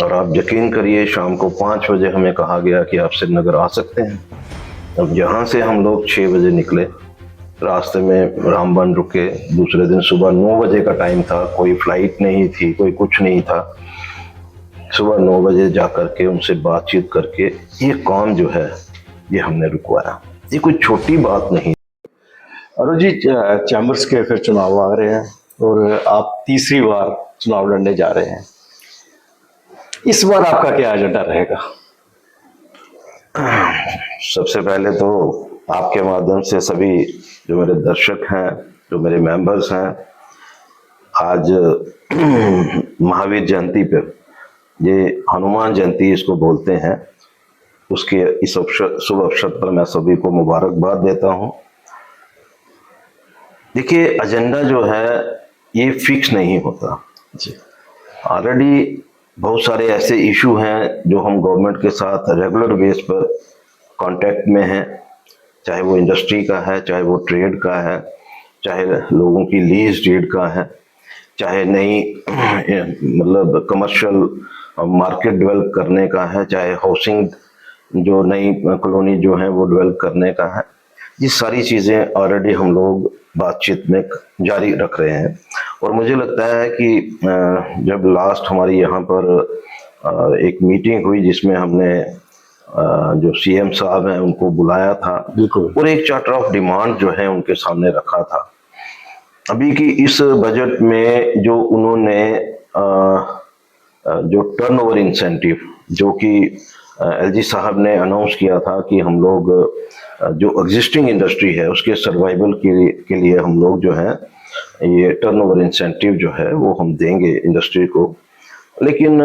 और आप यकीन करिए शाम को 5 बजे हमें कहा गया कि आप श्रीनगर आ सकते हैं। अब यहाँ से हम लोग 6 बजे निकले, रास्ते में रामबन रुके। दूसरे दिन सुबह 9 बजे का टाइम था, कोई फ्लाइट नहीं थी, कोई कुछ नहीं था। सुबह 9 बजे जा करके उनसे बातचीत करके ये काम जो है ये हमने रुकवाया। ये कोई छोटी बात नहीं। अरुण जी, चैम्बर्स के फिर चुनाव आ रहे हैं और आप तीसरी बार चुनाव लड़ने जा रहे हैं। इस बार आपका क्या एजेंडा रहेगा? सबसे पहले तो आपके माध्यम से सभी जो मेरे दर्शक हैं, जो मेरे मेंबर्स हैं, आज महावीर जयंती पे, ये हनुमान जयंती इसको बोलते हैं, उसके इस शुभ अवसर पर मैं सभी को मुबारकबाद देता हूं। देखिए, एजेंडा जो है ये फिक्स नहीं होता जी। ऑलरेडी बहुत सारे ऐसे इशू हैं जो हम गवर्नमेंट के साथ रेगुलर बेस पर कांटेक्ट में हैं, चाहे वो इंडस्ट्री का है, चाहे वो ट्रेड का है, चाहे लोगों की लीज डीड का है, चाहे नई मतलब कमर्शियल मार्केट डेवलप करने का है, चाहे हाउसिंग जो नई कॉलोनी जो है वो डेवलप करने का है। ये सारी चीज़ें ऑलरेडी हम लोग बातचीत में जारी रख रहे हैं। और मुझे लगता है कि जब लास्ट हमारी यहाँ पर एक मीटिंग हुई जिसमें हमने जो सीएम साहब हैं उनको बुलाया था, बिल्कुल, और एक चार्टर ऑफ डिमांड जो है उनके सामने रखा था। अभी की इस बजट में जो उन्होंने जो टर्नओवर इंसेंटिव जो कि एलजी साहब ने अनाउंस किया था कि हम लोग जो एग्जिस्टिंग इंडस्ट्री है उसके सर्वाइवल के लिए हम लोग जो है ये टर्नओवर इंसेंटिव जो है वो हम देंगे इंडस्ट्री को। लेकिन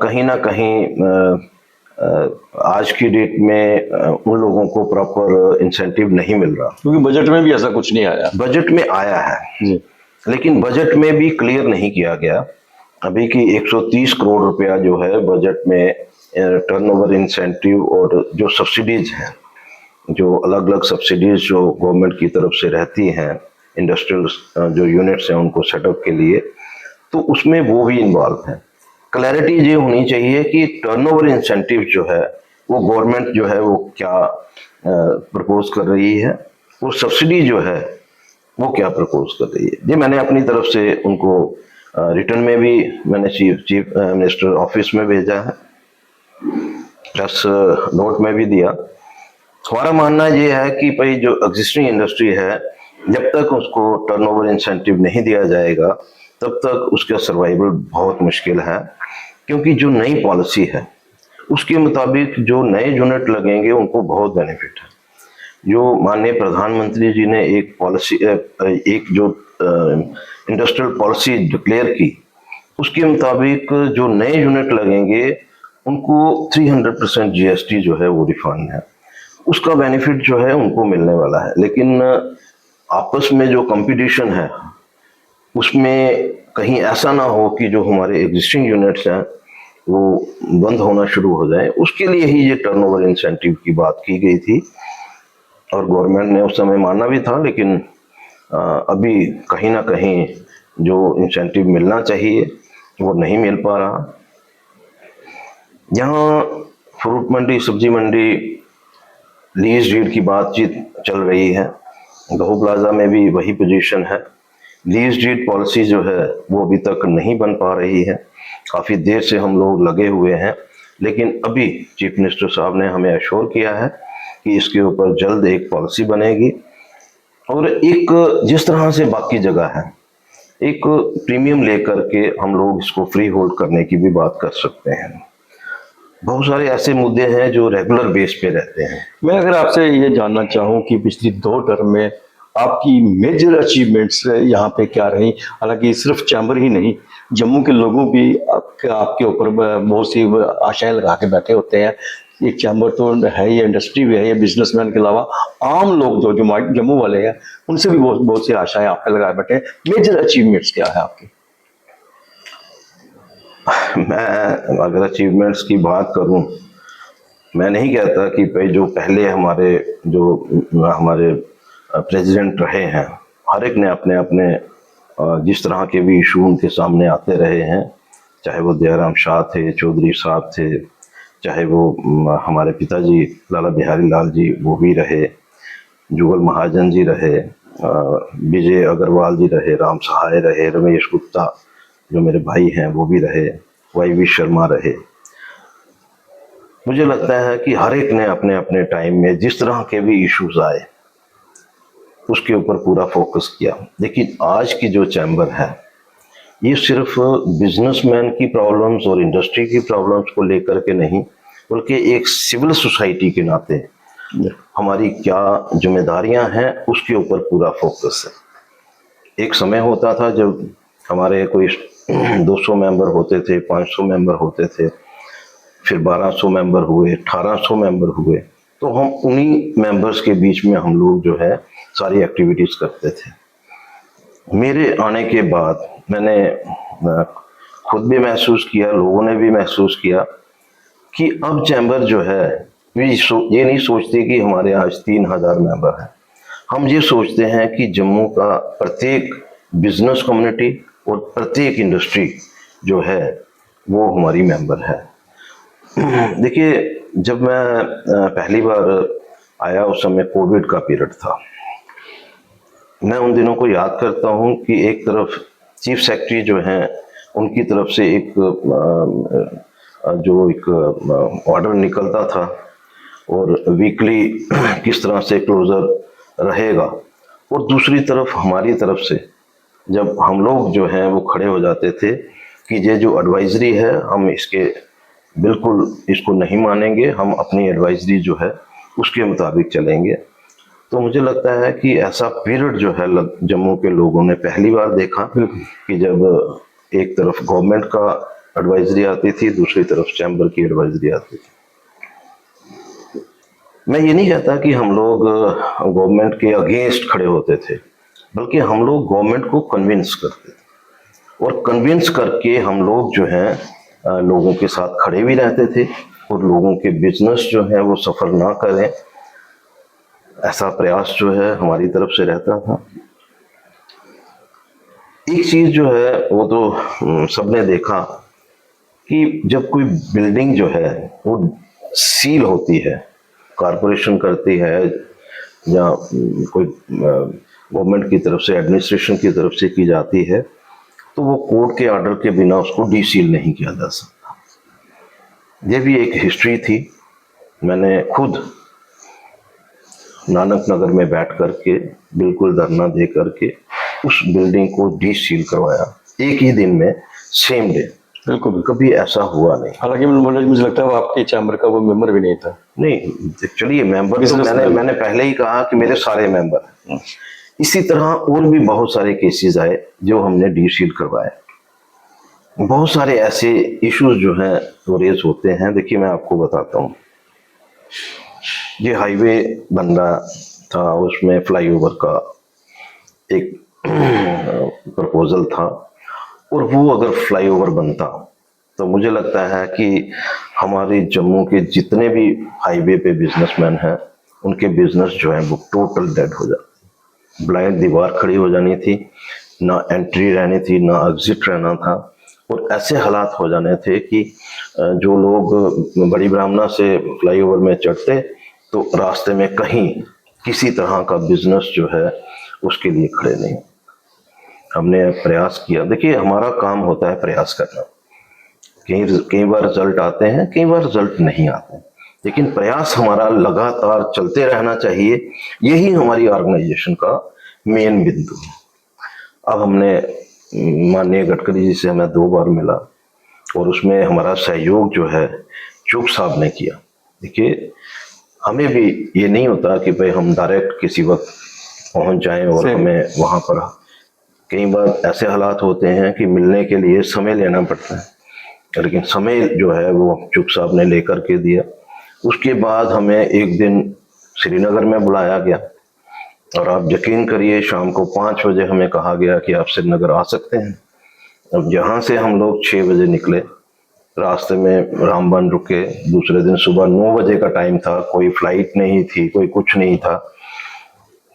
कहीं ना कहीं आज की डेट में उन लोगों को प्रॉपर इंसेंटिव नहीं मिल रहा, क्योंकि बजट में भी ऐसा कुछ नहीं आया। बजट में आया है जी, लेकिन बजट में भी क्लियर नहीं किया गया। अभी की 130 करोड़ रुपया जो है बजट में टर्नओवर इंसेंटिव और जो सब्सिडीज हैं, जो अलग अलग सब्सिडीज जो गवर्नमेंट की तरफ से रहती हैं इंडस्ट्रियल जो यूनिट्स हैं उनको सेटअप के लिए, तो उसमें वो भी इन्वॉल्व है। क्लैरिटी ये होनी चाहिए कि टर्नओवर इंसेंटिव जो है वो गवर्नमेंट जो है वो क्या प्रपोज कर रही है, और सब्सिडी जो है वो क्या प्रपोज कर रही है। ये मैंने अपनी तरफ से उनको रिटर्न में भी मैंने चीफ मिनिस्टर ऑफिस में भेजा है, प्लस नोट में भी दिया। हमारा मानना ये है कि भाई जो एग्जिस्टिंग इंडस्ट्री है जब तक उसको टर्नओवर इंसेंटिव नहीं दिया जाएगा तब तक उसका सर्वाइवल बहुत मुश्किल है, क्योंकि जो नई पॉलिसी है उसके मुताबिक जो नए यूनिट लगेंगे उनको बहुत बेनिफिट है। जो माननीय प्रधानमंत्री जी ने एक पॉलिसी एक जो इंडस्ट्रियल पॉलिसी डिक्लेयर की उसके मुताबिक जो नए यूनिट लगेंगे उनको 300% जीएसटी जो है वो रिफंड है, उसका बेनिफिट जो है उनको मिलने वाला है। लेकिन आपस में जो कंपटीशन है उसमें कहीं ऐसा ना हो कि जो हमारे एग्जिस्टिंग यूनिट्स हैं वो बंद होना शुरू हो जाए, उसके लिए ही ये टर्नओवर इंसेंटिव की बात की गई थी। और गवर्नमेंट ने उस समय माना भी था, लेकिन अभी कहीं ना कहीं जो इंसेंटिव मिलना चाहिए वो नहीं मिल पा रहा। यहाँ फ्रूट मंडी, सब्जी मंडी, लीज डीड की बातचीत चल रही है। गहू प्लाजा में भी वही पोजीशन है। लीज डीड पॉलिसी जो है वो अभी तक नहीं बन पा रही है। काफ़ी देर से हम लोग लगे हुए हैं, लेकिन अभी चीफ मिनिस्टर साहब ने हमें अश्योर किया है कि इसके ऊपर जल्द एक पॉलिसी बनेगी। और एक जिस तरह से बाकी जगह है, एक प्रीमियम लेकर के हम लोग इसको फ्री होल्ड करने की भी बात कर सकते हैं। बहुत सारे ऐसे मुद्दे हैं जो रेगुलर बेस पे रहते हैं। मैं अगर आपसे ये जानना चाहूँ कि पिछली 2 टर्म में आपकी मेजर अचीवमेंट्स यहाँ पे क्या रही? हालांकि सिर्फ चैम्बर ही नहीं, जम्मू के लोगों भी आपके ऊपर बहुत सी आशाएं लगा के बैठे होते हैं। ये चैम्बर तो है, ये इंडस्ट्री भी है, ये बिजनेसमैन के अलावा आम लोग जो जम्मू वाले हैं उनसे भी बहुत सी आशाएं आप पे लगाए बैठे हैं। मेजर अचीवमेंट्स क्या है आपकी? मैं अगर अचीवमेंट्स की बात करूं, मैं नहीं कहता कि भाई जो पहले हमारे प्रेसिडेंट रहे हैं, हर एक ने अपने अपने जिस तरह के भी इशू उनके सामने आते रहे हैं चाहे वो दयाराम शाह थे, चौधरी साहब थे, चाहे वो हमारे पिताजी लाला बिहारी लाल जी वो भी रहे, जुगल महाजन जी रहे, विजय अग्रवाल जी रहे, राम सहाय रहे, रमेश गुप्ता जो मेरे भाई हैं वो भी रहे, YV शर्मा रहे। मुझे लगता है कि हर एक ने अपने अपने टाइम में जिस तरह के भी इश्यूज आए उसके ऊपर पूरा फोकस किया। लेकिन आज की जो चैम्बर है ये सिर्फ बिजनेसमैन की प्रॉब्लम्स और इंडस्ट्री की प्रॉब्लम्स को लेकर के नहीं, बल्कि एक सिविल सोसाइटी के नाते हमारी क्या जिम्मेदारियां हैं उसके ऊपर पूरा फोकस है। एक समय होता था जब हमारे कोई 200 मेंबर होते थे, 500 मेंबर होते थे, फिर 1200 मेंबर हुए, 1800 मेंबर हुए, तो हम उन्हीं मेंबर्स के बीच में हम लोग जो है सारी एक्टिविटीज करते थे। मेरे आने के बाद मैंने खुद भी महसूस किया, लोगों ने भी महसूस किया कि अब चैम्बर जो है ये नहीं सोचते कि हमारे आज 3000 मेंबर हैं। हम ये सोचते हैं कि जम्मू का प्रत्येक बिजनेस कम्युनिटी और प्रत्येक इंडस्ट्री जो है वो हमारी मेंबर है। देखिए, जब मैं पहली बार आया उस समय कोविड का पीरियड था। मैं उन दिनों को याद करता हूं कि एक तरफ चीफ सेक्रेटरी जो हैं उनकी तरफ से एक ऑर्डर निकलता था और वीकली किस तरह से क्लोजर रहेगा, और दूसरी तरफ हमारी तरफ से जब हम लोग जो हैं वो खड़े हो जाते थे कि ये जो एडवाइजरी है हम बिल्कुल इसको नहीं मानेंगे, हम अपनी एडवाइजरी जो है उसके मुताबिक चलेंगे। तो मुझे लगता है कि ऐसा पीरियड जो है जम्मू के लोगों ने पहली बार देखा कि जब एक तरफ गवर्नमेंट का एडवाइजरी आती थी, दूसरी तरफ चैम्बर की एडवाइजरी आती थी। मैं ये नहीं कहता कि हम लोग गवर्नमेंट के अगेंस्ट खड़े होते थे, बल्कि हम लोग गवर्नमेंट को कन्विंस करते थे, और कन्विंस करके हम लोग जो हैं लोगों के साथ खड़े भी रहते थे, और लोगों के बिजनेस जो है वो सफर ना करें ऐसा प्रयास जो है हमारी तरफ से रहता था। एक चीज जो है वो तो सबने देखा कि जब कोई बिल्डिंग जो है वो सील होती है, कॉरपोरेशन करती है या कोई गवर्नमेंट की तरफ से, एडमिनिस्ट्रेशन की तरफ से की जाती है, तो वो कोर्ट के ऑर्डर के बिना उसको डीसील नहीं किया जा सकता। ये भी एक हिस्ट्री थी। मैंने खुद नानक नगर में बैठ करके बिल्कुल धरना दे करके उस बिल्डिंग को डीसील करवाया एक ही दिन में, सेम डे। बिल्कुल, कभी ऐसा हुआ नहीं। हालांकि मुझे लगता है वो आपके चैम्बर का वो मेंबर भी नहीं था। नहीं, एक्चुअली मेंबर तो मैंने पहले ही कहा कि मेरे सारे मेंबर हैं। इसी तरह और भी बहुत सारे केसेस आए जो हमने डीसील करवाए। बहुत सारे ऐसे इश्यूज जो हैं वो रेज होते हैं। देखिए, मैं आपको बताता हूँ, ये हाईवे बन रहा था, उसमें फ्लाईओवर का एक प्रपोजल था, और वो अगर फ्लाईओवर बनता तो मुझे लगता है कि हमारे जम्मू के जितने भी हाईवे पे बिजनेसमैन हैं उनके बिजनेस जो है वो टोटल डेड हो जाते। ब्लाइंड दीवार खड़ी हो जानी थी, ना एंट्री रहनी थी, ना एग्जिट रहना था, और ऐसे हालात हो जाने थे कि जो लोग बड़ी ब्राह्मणा से फ्लाईओवर में चढ़ते तो रास्ते में कहीं किसी तरह का बिजनेस जो है उसके लिए खड़े नहीं। हमने प्रयास किया। देखिए, हमारा काम होता है प्रयास करना। कई बार रिजल्ट आते हैं, कई बार रिजल्ट नहीं आते, लेकिन प्रयास हमारा लगातार चलते रहना चाहिए। यही हमारी ऑर्गेनाइजेशन का मेन बिंदु है। अब हमने माननीय गडकरी जी से हमें 2 बार मिला, और उसमें हमारा सहयोग जो है चुग साहब ने किया। देखिए, हमें भी ये नहीं होता कि भाई हम डायरेक्ट किसी वक्त पहुंच जाएं और हमें वहां पर, कई बार ऐसे हालात होते हैं कि मिलने के लिए समय लेना पड़ता है, लेकिन समय जो है वो चुग साहब ने लेकर के दिया। उसके बाद हमें एक दिन श्रीनगर में बुलाया गया, और आप यकीन करिए शाम को 5 बजे हमें कहा गया कि आप श्रीनगर आ सकते हैं। अब यहाँ से हम लोग 6 बजे निकले, रास्ते में रामबन रुके, दूसरे दिन सुबह 9 बजे का टाइम था, कोई फ्लाइट नहीं थी, कोई कुछ नहीं था।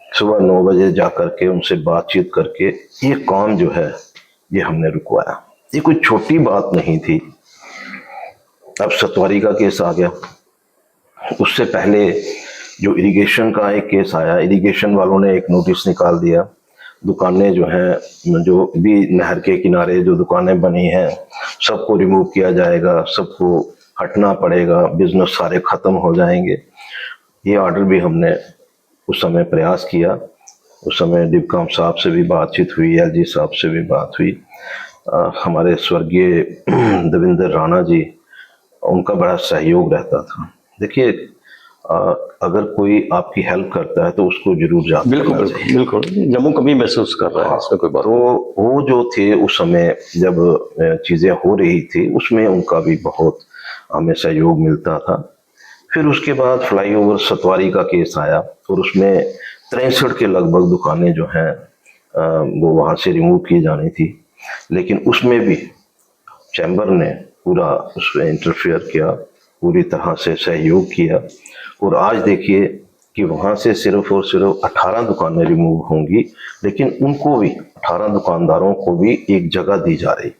सुबह 9 बजे जा करके उनसे बातचीत करके ये काम जो है ये हमने रुकवाया। ये कोई छोटी बात नहीं थी। अब सतवारी का केस आ गया, उससे पहले जो इरिगेशन का एक केस आया, इरिगेशन वालों ने एक नोटिस निकाल दिया, दुकानें जो हैं, जो भी नहर के किनारे जो दुकानें बनी हैं सबको रिमूव किया जाएगा, सबको हटना पड़ेगा, बिजनेस सारे खत्म हो जाएंगे। ये ऑर्डर भी हमने उस समय प्रयास किया। उस समय डिबकॉम साहब से भी बातचीत हुई, एलजी साहब से भी बात हुई, हमारे स्वर्गीय देवेंद्र राणा जी, उनका बड़ा सहयोग रहता था। देखिए, अगर कोई आपकी हेल्प करता है तो उसको जरूर याद बिल्कुल करना बिल्कुल चाहिए। बिल्कुल, जम्मू कभी महसूस कर रहा है, इसमें कोई बात तो वो जो थे उस समय जब चीजें हो रही थी, उसमें उनका भी बहुत हमें सहयोग मिलता था। फिर उसके बाद फ्लाईओवर सतवारी का केस आया और उसमें 63 के लगभग दुकानें जो हैं वो वहां से रिमूव की जानी थी, लेकिन उसमें भी चैम्बर ने पूरा उसमें इंटरफेयर किया, पूरी तरह से सहयोग किया। और आज देखिए कि वहां से सिर्फ और सिर्फ 18 दुकानें रिमूव होंगी, लेकिन उनको भी 18 दुकानदारों को भी एक जगह दी जा रही।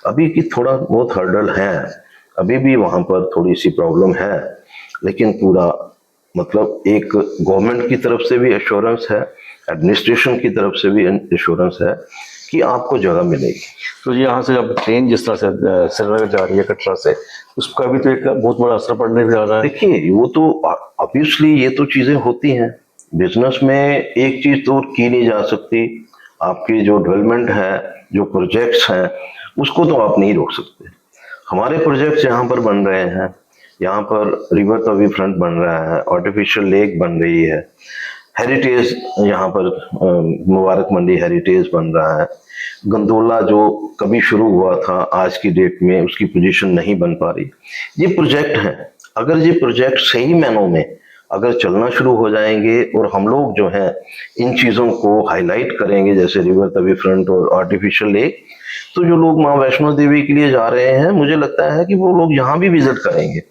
अभी की थोड़ा बहुत हर्डल है, अभी भी वहां पर थोड़ी सी प्रॉब्लम है, लेकिन पूरा मतलब एक गवर्नमेंट की तरफ से भी एश्योरेंस है, एडमिनिस्ट्रेशन की तरफ से भी एश्योरेंस है कि आपको जगह मिलेगी। तो यहाँ से अब ट्रेन जिस तरह से श्रीनगर जा रही है कटरा से, उसका भी तो एक बहुत बड़ा असर पड़ने जा रहा है। देखिए, वो तो ऑब्वियसली ये तो चीजें होती हैं बिजनेस में, एक चीज तो की नहीं जा सकती, आपकी जो डेवलपमेंट है, जो प्रोजेक्ट्स हैं, उसको तो आप नहीं रोक सकते। हमारे प्रोजेक्ट्स यहाँ पर बन रहे हैं, यहाँ पर रिवर तवी फ्रंट बन रहा है, आर्टिफिशियल लेक बन रही है, हेरिटेज यहाँ पर मुबारक मंडी हेरिटेज बन रहा है, गंदोला जो कभी शुरू हुआ था आज की डेट में उसकी पोजीशन नहीं बन पा रही। ये प्रोजेक्ट हैं, अगर ये प्रोजेक्ट सही मायनों में अगर चलना शुरू हो जाएंगे और हम लोग जो हैं इन चीज़ों को हाईलाइट करेंगे, जैसे रिवर तवी फ्रंट और आर्टिफिशियल लेक, तो जो लोग माँ वैष्णो देवी के लिए जा रहे हैं, मुझे लगता है कि वो लोग यहाँ भी विजिट करेंगे।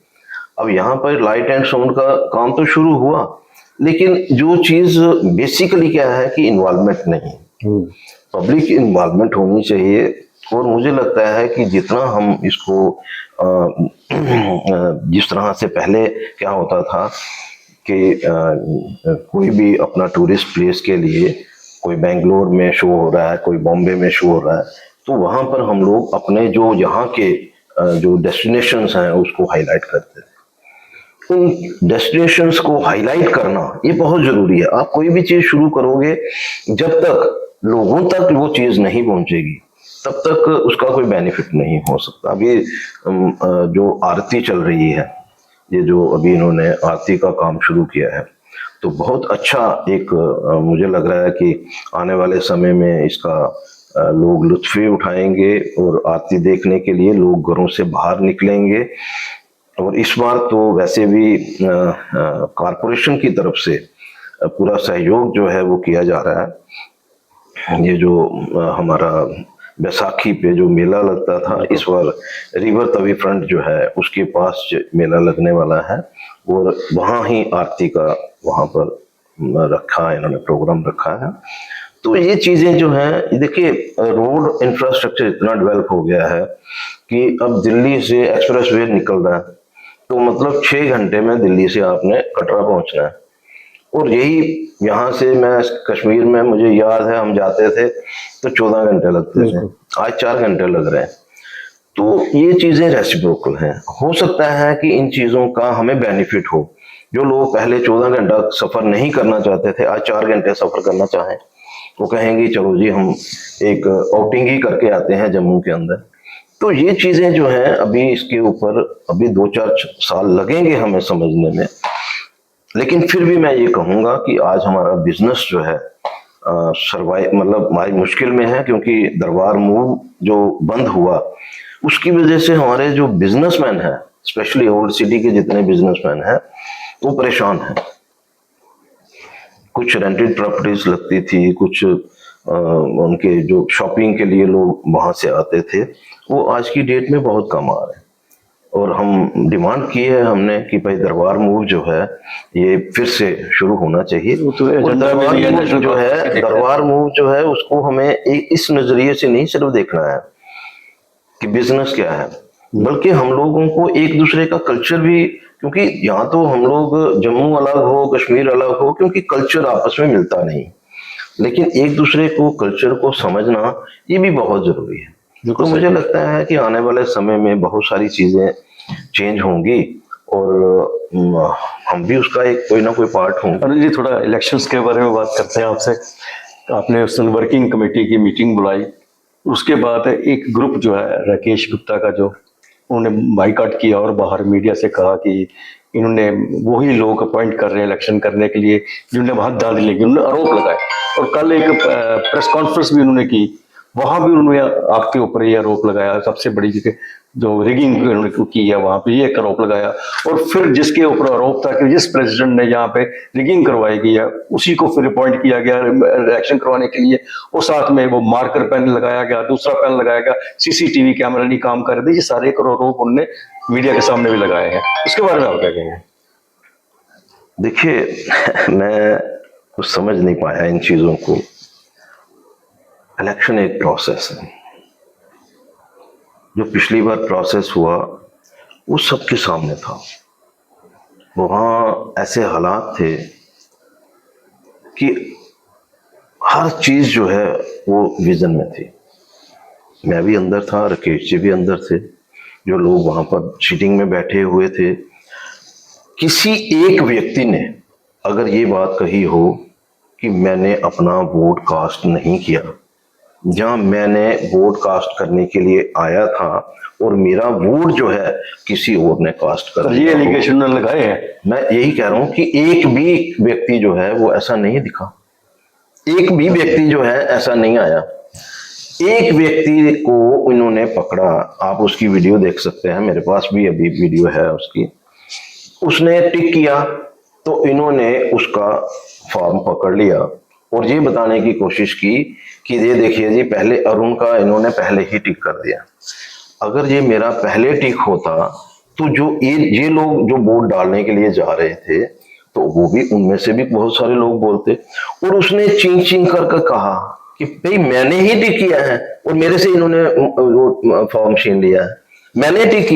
अब यहाँ पर लाइट एंड साउंड का काम तो शुरू हुआ, लेकिन जो चीज बेसिकली क्या है कि इन्वॉल्वमेंट नहीं, पब्लिक इन्वॉल्वमेंट होनी चाहिए। और मुझे लगता है कि जितना हम इसको जिस तरह से पहले क्या होता था कि कोई भी अपना टूरिस्ट प्लेस के लिए, कोई बेंगलोर में शो हो रहा है, कोई बॉम्बे में शो हो रहा है, तो वहां पर हम लोग अपने जो यहाँ के जो डेस्टिनेशंस हैं उसको हाईलाइट करते थे। उन डेस्टिनेशंस को हाईलाइट करना ये बहुत जरूरी है। आप कोई भी चीज शुरू करोगे, जब तक लोगों तक वो चीज नहीं पहुंचेगी तब तक उसका कोई बेनिफिट नहीं हो सकता। अभी जो आरती चल रही है, ये जो अभी इन्होंने आरती का काम शुरू किया है, तो बहुत अच्छा एक मुझे लग रहा है कि आने वाले समय में इसका लोग लुत्फ उठाएंगे और आरती देखने के लिए लोग घरों से बाहर निकलेंगे। और इस बार तो वैसे भी कॉरपोरेशन की तरफ से पूरा सहयोग जो है वो किया जा रहा है। ये जो हमारा बैसाखी पे जो मेला लगता था, इस बार रिवर तवी फ्रंट जो है उसके पास मेला लगने वाला है और वहाँ ही आरती का वहाँ पर रखा है, इन्होंने प्रोग्राम रखा है। तो ये चीजें जो हैं, देखिए रोड इंफ्रास्ट्रक्चर इतना डेवलप हो गया है कि अब दिल्ली से एक्सप्रेस वे निकल रहा है, तो मतलब 6 घंटे में दिल्ली से आपने कटरा पहुंचना है। और यही यहाँ से मैं कश्मीर में, मुझे याद है हम जाते थे तो 14 घंटे लगते थे, आज 4 घंटे लग रहे हैं। तो ये चीजें रेसिप्रोकल हैं। हो सकता है कि इन चीजों का हमें बेनिफिट हो। जो लोग पहले 14 घंटा सफर नहीं करना चाहते थे, आज 4 घंटे सफर करना चाहें, वो कहेंगे चलो जी हम एक आउटिंग ही करके आते हैं जम्मू के अंदर। तो ये चीजें जो हैं अभी इसके ऊपर अभी 2-4 साल लगेंगे हमें समझने में, लेकिन फिर भी मैं ये कहूंगा कि आज हमारा बिजनेस जो है सर्वाइव, मतलब हमारी मुश्किल में है, क्योंकि दरबार मूव जो बंद हुआ उसकी वजह से हमारे जो बिजनेसमैन हैं, स्पेशली ओल्ड सिटी के जितने बिजनेसमैन हैं, वो परेशान हैं। कुछ रेंटेड प्रॉपर्टीज लगती थी, कुछ उनके जो शॉपिंग के लिए लोग वहां से आते थे, वो आज की डेट में बहुत कम आ रहे हैं। और हम डिमांड की है हमने कि भाई दरबार मूव जो है ये फिर से शुरू होना चाहिए। तो और दरबार मूव जो है, दरबार मूव जो है उसको हमें इस नजरिए से नहीं सिर्फ देखना है कि बिजनेस क्या है, बल्कि हम लोगों को एक दूसरे का कल्चर भी, क्योंकि यहाँ तो हम लोग जम्मू अलग हो कश्मीर अलग हो, क्योंकि कल्चर आपस में मिलता नहीं, लेकिन एक दूसरे को कल्चर को समझना ये भी बहुत जरूरी है। बिल्कुल तो सही। मुझे लगता है कि आने वाले समय में बहुत सारी चीजें चेंज होंगी और हम भी उसका एक कोई ना कोई पार्ट होंगे। अरुण जी, थोड़ा इलेक्शंस के बारे में बात करते हैं आपसे। आपने उस दिन वर्किंग कमेटी की मीटिंग बुलाई, उसके बाद एक ग्रुप जो है राकेश गुप्ता का, जो उन्होंने बाइकआउट किया और बाहर मीडिया से कहा कि इन्होंने वही लोग अपॉइंट कर रहे हैं इलेक्शन करने के लिए जिन्होंने वहां दाद लेंगे, उन्होंने आरोप लगाए। और कल एक प्रेस कॉन्फ्रेंस भी उन्होंने की, वहां भी उन्होंने आपके ऊपर ये आरोप लगाया, सबसे बड़ी जगह जो रिगिंग उन्होंने की है वहां पे ये एक आरोप लगाया। और फिर जिसके ऊपर आरोप था कि जिस प्रेसिडेंट ने यहाँ पे रिगिंग करवाई गई है उसी को फिर अपॉइंट किया गया इलेक्शन करवाने के लिए, और साथ में वो मार्कर पेन लगाया गया, दूसरा पेन लगाया गया, सीसीटीवी कैमरा नहीं काम कर रहे थे, ये सारे आरोप उन्होंने मीडिया के सामने भी लगाए हैं। उसके बारे में आप क्या कहेंगे? देखिए, मैं कुछ समझ नहीं पाया इन चीजों को। इलेक्शन एक प्रोसेस है, जो पिछली बार प्रोसेस हुआ वो सबके सामने था। वहां ऐसे हालात थे कि हर चीज जो है वो विजन में थी। मैं भी अंदर था, राकेश जी भी अंदर थे, जो लोग वहां पर सीटिंग में बैठे हुए थे। किसी एक व्यक्ति ने अगर ये बात कही हो कि मैंने अपना वोट कास्ट नहीं किया, जहां मैंने वोट कास्ट करने के लिए आया था और मेरा वोट जो है किसी और ने कास्ट कर ये दिया हो, एलिगेशन लगाए हैं। मैं यही कह रहा हूं कि एक भी व्यक्ति जो है वो ऐसा नहीं दिखा, एक भी व्यक्ति जो है ऐसा नहीं आया। एक व्यक्ति को इन्होंने पकड़ा, आप उसकी वीडियो देख सकते हैं, मेरे पास भी अभी वीडियो है उसकी। उसने टिक किया तो इन्होंने उसका फॉर्म पकड़ लिया और ये बताने की कोशिश की कि ये देखिए जी, पहले अरुण का इन्होंने पहले ही टिक कर दिया। अगर ये मेरा पहले टिक होता तो जो ये लोग जो वोट डालने के लिए जा रहे थे तो वो भी, उनमें से भी बहुत सारे लोग बोलते। और उसने चिंग चिंग करके कहा कि भाई मैंने ही टिक किया है और मेरे से इन्होंने वो फॉर्म छीन लिया है, मैंने टिक किया।